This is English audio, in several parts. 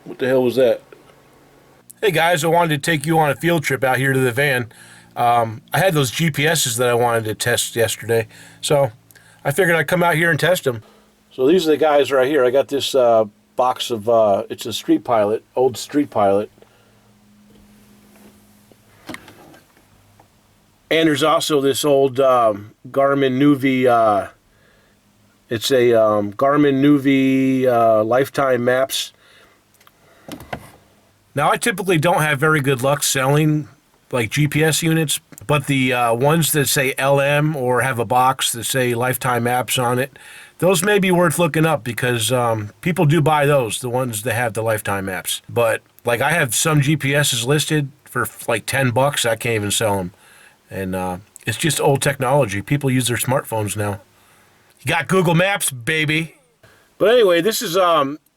What the hell was that? Hey guys, I wanted to take you on a field trip out here to the van. I had those GPSs that I wanted to test yesterday, so I figured I'd come out here and test them. So these are the guys right here. I got this box of, it's a Street Pilot, old Street Pilot. And there's also this old Garmin Nuvi, it's a Garmin Nuvi Lifetime Maps. Now, I typically don't have very good luck selling like GPS units, but the ones that say LM or have a box that say Lifetime Maps on it, those may be worth looking up because people do buy those, the ones that have the Lifetime Maps. But like I have some GPSs listed for like $10. I can't even sell them. And it's just old technology. People use their smartphones now. You got Google Maps, baby. But anyway, this is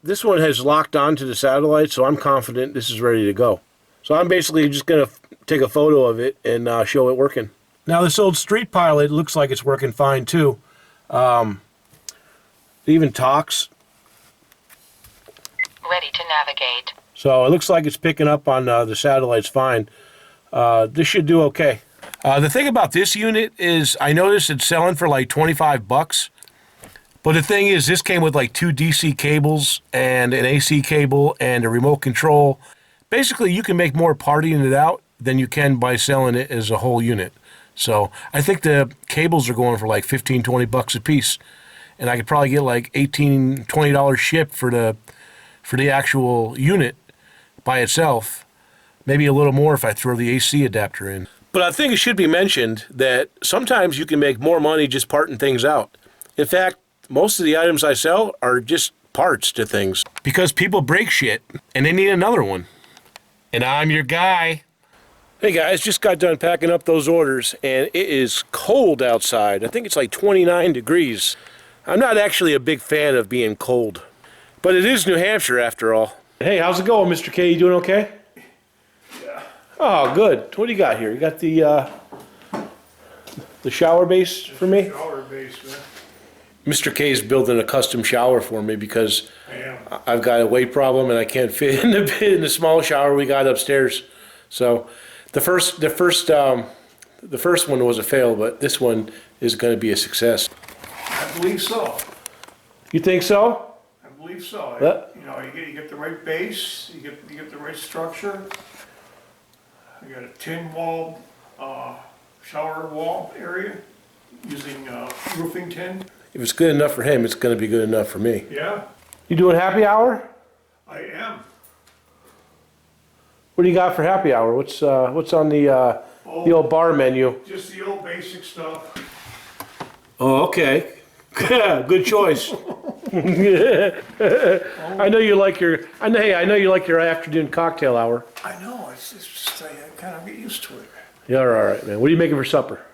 this one has locked onto the satellite, so I'm confident this is ready to go. So I'm basically just going to take a photo of it and show it working. Now this old Street Pilot looks like it's working fine too. It even talks. Ready to navigate. So it looks like it's picking up on the satellites fine. This should do okay. The thing about this unit is I noticed it's selling for like $25. But the thing is, this came with like 2 DC cables and an AC cable and a remote control. Basically, you can make more partying it out than you can by selling it as a whole unit. So I think the cables are going for like $15, $20 a piece. And I could probably get like $18, $20 shipped for the actual unit by itself. Maybe a little more if I throw the AC adapter in. But I think it should be mentioned that sometimes you can make more money just parting things out. In fact, most of the items I sell are just parts to things because people break shit and they need another one. And I'm your guy. Hey guys, just got done packing up those orders and it is cold outside. I think it's like 29 degrees. I'm not actually a big fan of being cold, but it is New Hampshire after all. Hey, how's it going, Mr. K? You doing okay? Yeah. Oh, good. What do you got here? You got the shower base for me? Shower base, man. Mr. K is building a custom shower for me because I've got a weight problem and I can't fit in the small shower we got upstairs. So the first one was a fail, but this one is going to be a success. I believe so. You think so? I believe so. What? You know, you get the right base, you get the right structure. You got a tin wall, shower wall area using roofing tin. If it's good enough for him, it's going to be good enough for me. Yeah, You doing happy hour? I am. What do you got for happy hour? What's on the old bar menu? Just the old basic stuff. Oh, okay. Good choice. I know you like your afternoon cocktail hour. I know, it's just, I kind of get used to it. Yeah, all right, man. What are you making for supper?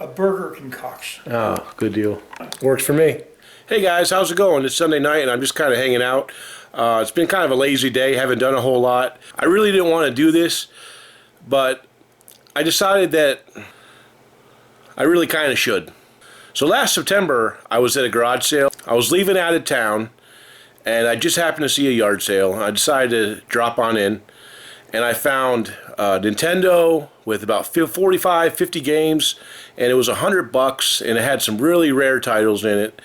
A burger concoction. Oh, good deal. Works for me. Hey guys, how's it going? It's Sunday night and I'm just kind of hanging out. It's been kind of a lazy day, haven't done a whole lot. I really didn't want to do this, but I decided that I really kind of should. So last September, I was at a garage sale. I was leaving out of town and I just happened to see a yard sale. I decided to drop on in and I found Nintendo with about 45, 50 games, and it was $100, and it had some really rare titles in it.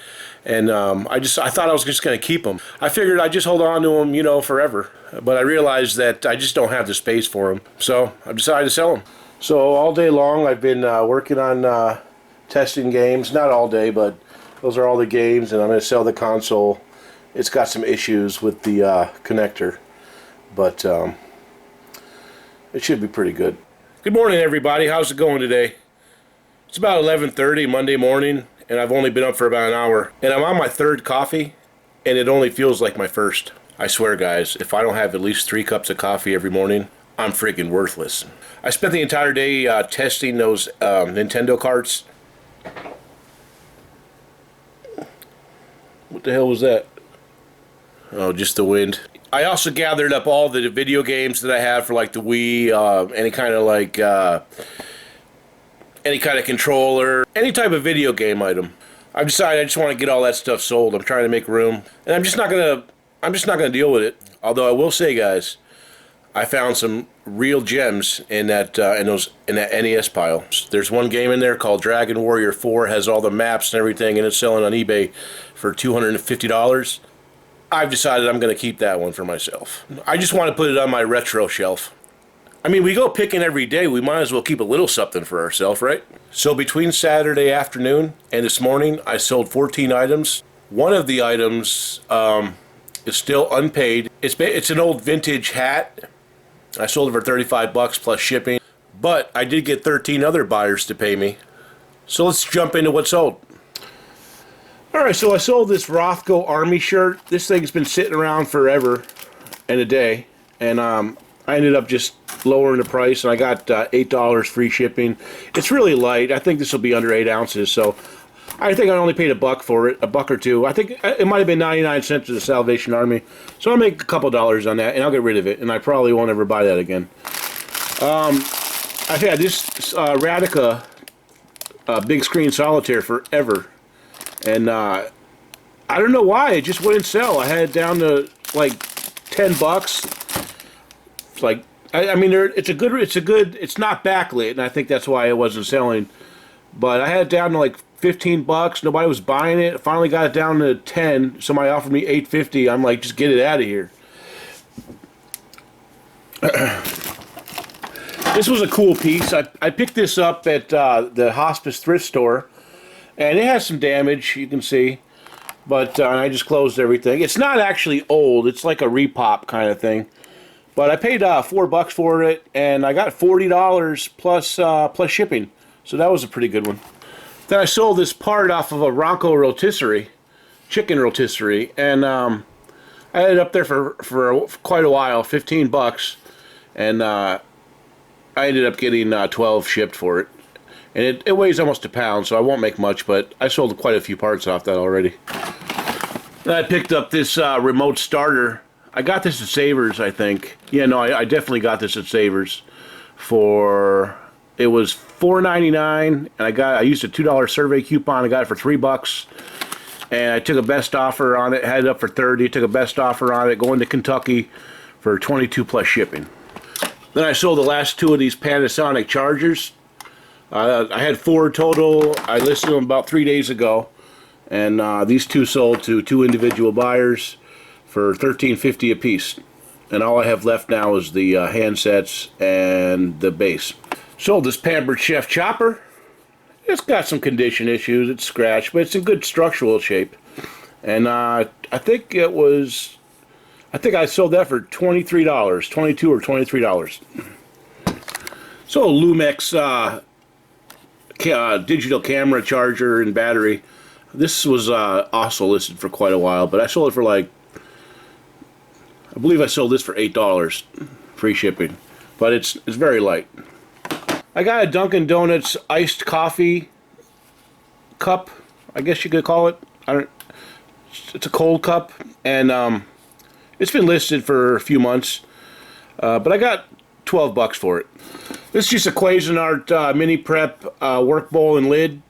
And I thought I was just going to keep them. I figured I'd just hold on to them, you know, forever. But I realized that I just don't have the space for them, so I decided to sell them. So all day long, I've been working on testing games. Not all day, but those are all the games, and I'm going to sell the console. It's got some issues with the connector, but it should be pretty good. Good morning, everybody. How's it going today? It's about 11:30 Monday morning, and I've only been up for about an hour. And I'm on my third coffee, and it only feels like my first. I swear, guys, if I don't have at least 3 cups of coffee every morning, I'm freaking worthless. I spent the entire day testing those Nintendo carts. What the hell was that? Oh, just the wind. I also gathered up all the video games that I have for like the Wii, any kind of controller, any type of video game item. I've decided I just want to get all that stuff sold. I'm trying to make room, and I'm just not gonna deal with it. Although I will say, guys, I found some real gems in that NES pile. There's one game in there called Dragon Warrior 4, has all the maps and everything, and it's selling on eBay for $250. I've decided I'm going to keep that one for myself. I just want to put it on my retro shelf. I mean, we go picking every day. We might as well keep a little something for ourselves, right? So between Saturday afternoon and this morning, I sold 14 items. One of the items is still unpaid. It's an old vintage hat. I sold it for 35 bucks plus shipping. But I did get 13 other buyers to pay me. So let's jump into what sold. Alright, so I sold this Rothko Army shirt. This thing's been sitting around forever and a day. And I ended up just lowering the price, and I got $8 free shipping. It's really light. I think this will be under 8 ounces, so I think I only paid $1 for it, $1 or $2. I think it might have been 99 cents to the Salvation Army. So I'll make a couple dollars on that, and I'll get rid of it, and I probably won't ever buy that again. I've had this Radica big screen Solitaire forever. And I don't know why, it just wouldn't sell. I had it down to like $10. It's like, I mean, it's not backlit, and I think that's why it wasn't selling. But I had it down to like 15 bucks. Nobody was buying it. I finally got it down to 10. Somebody offered me $8.50. I'm like, just get it out of here. This was a cool piece. I picked this up at the Hospice thrift store. And it has some damage, you can see, but I just closed everything. It's not actually old. It's like a repop kind of thing. But I paid $4 for it, and I got $40 plus shipping. So that was a pretty good one. Then I sold this part off of a Rothko rotisserie, chicken rotisserie, and I had it up there for quite a while, 15 bucks, and I ended up getting 12 shipped for it. And it weighs almost a pound, so I won't make much, but I sold quite a few parts off that already. Then I picked up this remote starter. I got this at Savers, I think. Yeah, no, I definitely got this at Savers for, it was $4.99, and I used a $2 survey coupon. I got it for $3, and I took a best offer on it, had it up for $30, took a best offer on it, going to Kentucky for $22 plus shipping. Then I sold the last 2 of these Panasonic chargers. I had 4 total. I listed them about 3 days ago, and these 2 sold to 2 individual buyers for $13.50 a piece. And all I have left now is the handsets and the base. Sold this Pampered Chef chopper. It's got some condition issues. It's scratched, but it's in good structural shape. And I think I sold that for $23, $22 or $23. So Lumix digital camera charger and battery. This was also listed for quite a while, but I sold it for like, I believe I sold this for $8 free shipping, but it's very light. I got a Dunkin' Donuts iced coffee cup, I guess you could call it. It's a cold cup, and it's been listed for a few months, but I got $12 for it. This is just a Cuisinart mini prep work bowl and lid.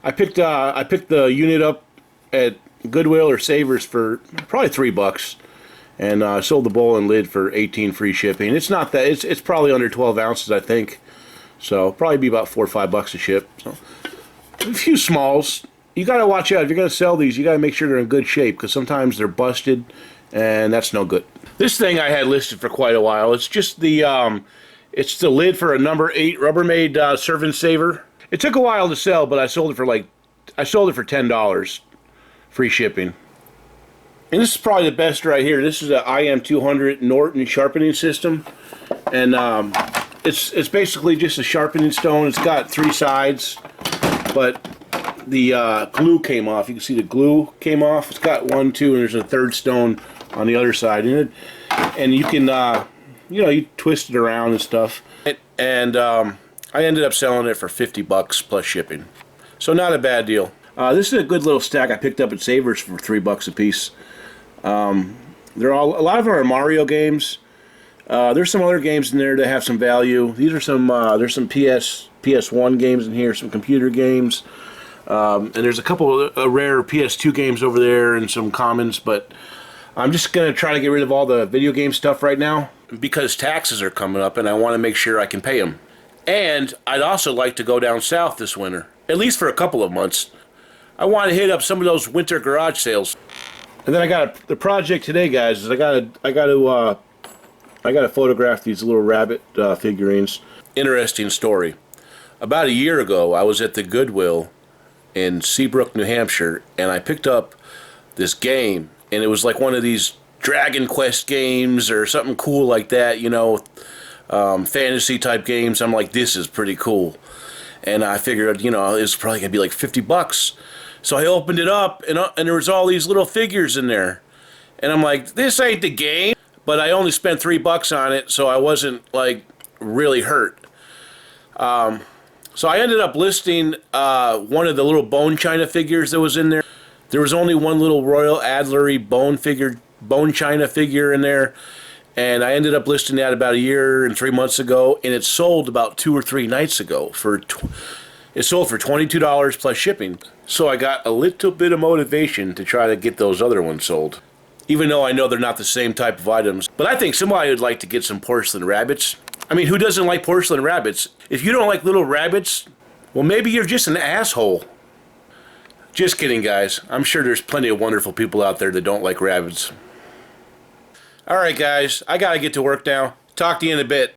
I picked the unit up at Goodwill or Savers for probably $3, and sold the bowl and lid for $18 free shipping. It's not that, it's probably under 12 ounces, I think. So probably be about $4 or $5 a ship. So a few smalls. You gotta watch out if you're gonna sell these. You gotta make sure they're in good shape, because sometimes they're busted, and that's no good. This thing I had listed for quite a while. It's just the it's the lid for a number 8 Rubbermaid Servant Saver. It took a while to sell, but I sold it for $10 free shipping. And this is probably the best right here. This is an IM200 Norton sharpening system, and it's basically just a sharpening stone. It's got 3 sides, but the glue came off. You can see the glue came off. It's got 1, 2, and there's a 3rd stone on the other side. And you can you twist it around and stuff. And I ended up selling it for $50 plus shipping. So not a bad deal. This is a good little stack I picked up at Savers for $3 a piece. A lot of them are Mario games. There's some other games in there that have some value. These are some there's some PS1 games in here, some computer games. And there's a couple of rare PS2 games over there and some commons, but I'm just going to try to get rid of all the video game stuff right now because taxes are coming up and I want to make sure I can pay them. And I'd also like to go down south this winter, at least for a couple of months. I want to hit up some of those winter garage sales. And then I got the project today, guys, is I got to photograph these little rabbit figurines. Interesting story. About a year ago, I was at the Goodwill in Seabrook, New Hampshire, and I picked up this game, and it was like one of these Dragon Quest games or something cool like that, you know, fantasy type games. I'm like, this is pretty cool. And I figured, you know, it's probably going to be like 50 bucks. So I opened it up, and there was all these little figures in there. And I'm like, this ain't the game. But I only spent $3 on it, so I wasn't, like, really hurt. So I ended up listing one of the little bone china figures that was in there. There was only one little Royal Adlery bone china figure in there. And I ended up listing that about a year and 3 months ago, and it sold about 2 or 3 nights ago. It sold for $22 plus shipping. So I got a little bit of motivation to try to get those other ones sold. Even though I know they're not the same type of items. But I think somebody would like to get some porcelain rabbits. I mean, who doesn't like porcelain rabbits? If you don't like little rabbits, well, maybe you're just an asshole. Just kidding, guys. I'm sure there's plenty of wonderful people out there that don't like rabbits. Alright, guys. I gotta get to work now. Talk to you in a bit.